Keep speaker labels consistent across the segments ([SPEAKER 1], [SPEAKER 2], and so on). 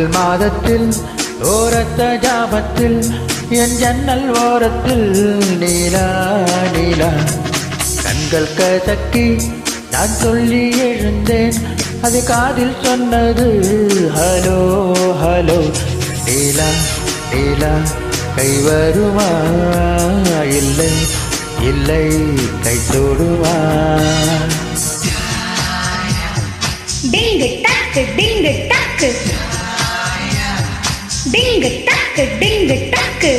[SPEAKER 1] April மாதத்தில் ஓரத்த ஜாமத்தில் என் ஜன்னல் ஓரத்தில் நீலா நீலா கண்கள் கதக்கி நான் சொல்லி எழுந்தேன். அது காதில் சொன்னது ஹலோ ஹலோ. நீலா நீலா கை வருமா இல்லை இல்லை கை தொடுமா.
[SPEAKER 2] டிங்கு டக்கு டிங்கு டக்கு டிங்கு டக்கு டிங்கு டக்கு.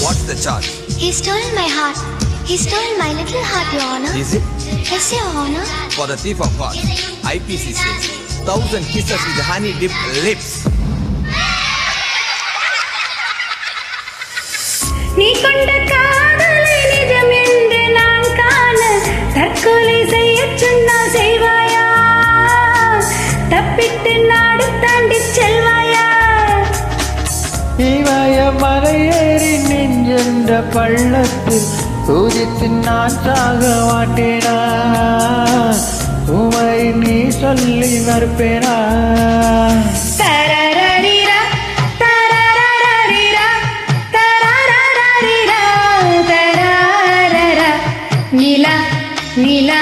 [SPEAKER 1] What's the charge?
[SPEAKER 3] He stole my heart. He stole my little heart, Your Honor.
[SPEAKER 1] Is it?
[SPEAKER 3] Yes, Your Honor.
[SPEAKER 1] For the thief of hearts, IPC says 1,000 kisses with honey dipped lips.
[SPEAKER 2] நீ கொண்ட காதலை நிஜம் என்று நான் காண தற்கொலை செய்ய சொன்னால் செய்வாயா? தப்பிட்டு நாடு தாண்டி செல்வாயா?
[SPEAKER 1] இவய மலையேறி நின்றென்ற பள்ளத்தில் பூஜித்து நான் சாக மாட்டேனா? உமை நீ சொல்லி மறுப்பேனா?
[SPEAKER 2] தரரரிரா தரரரிரா தரரரிரா தரரரா. நிலா நிலா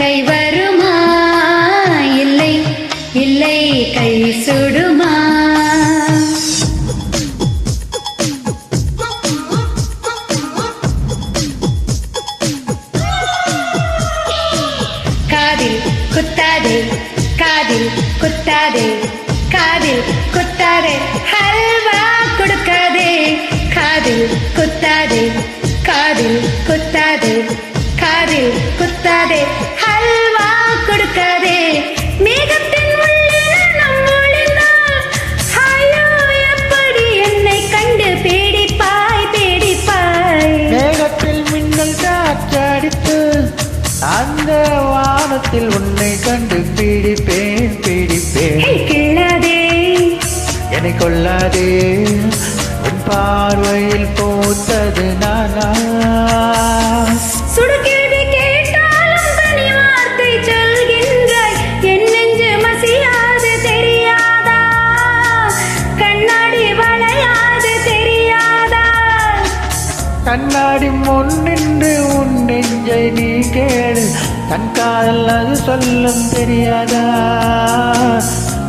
[SPEAKER 2] கை வருமா இல்லை இல்லை கை சுடுமா? குத்தாதே காதில் குத்தாதே காதில் குத்தாதே ஹல்வா கொடுக்காதே. காதில் குத்தாதே காதில் குத்தாதே காதில் குத்தாதே ஹல்வா கொடுக்காதே. மேகத்தின் உள்ளே நம் ஒளிந்தால் ஐயோ எப்படி என்னை கண்டு பேடிப்பாய் பேடிப்பாய்.
[SPEAKER 1] மேகத்தில் மின்னல் காற்றடித்து அந்த வானத்தில் உன்னை கண்டு பிடிப்பேன் பிடிப்பேன்.
[SPEAKER 2] கிள்ளாதே
[SPEAKER 1] என்னை கொள்ளாதே உன் பார்வையில் போத்தது நானா?
[SPEAKER 2] சுடுகேள்வி கேட்டாலும் தனி வார்த்தை சொல்கின்றாய். என் நெஞ்சு மசியாது தெரியாதா? கண்ணாடி வளையாது தெரியாதா?
[SPEAKER 1] கண்ணாடி முன்னின்று உன் நெஞ்சை நீ கேடு. தன் காதல் அது சொல்லும் தெரியாதா?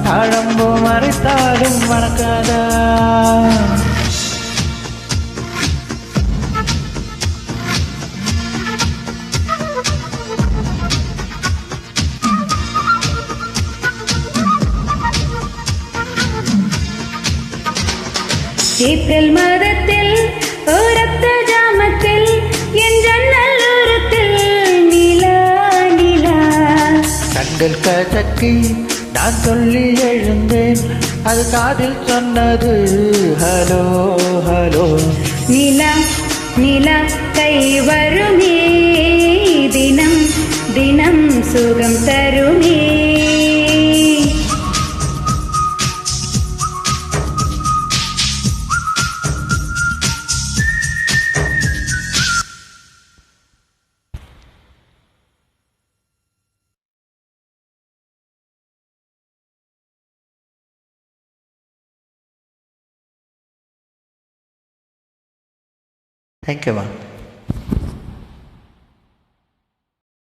[SPEAKER 1] தாழம்பு மறைத்தாலும் மறக்காதா?
[SPEAKER 2] ஏப்ரல் மாதத்தில் ஓரத்த ஜாமத்தில் என் ஜன்னல் ஓரத்தில் நிலா நிலா
[SPEAKER 1] கண்கள் கதக்கி நான் சொல்லி எழுந்தேன். அது காதில் சொன்னது ஹலோ ஹலோ.
[SPEAKER 2] நிலா நிலா கை வருமே தினம் தினம் சுகம் தருமே.
[SPEAKER 1] Thank you, ma'am.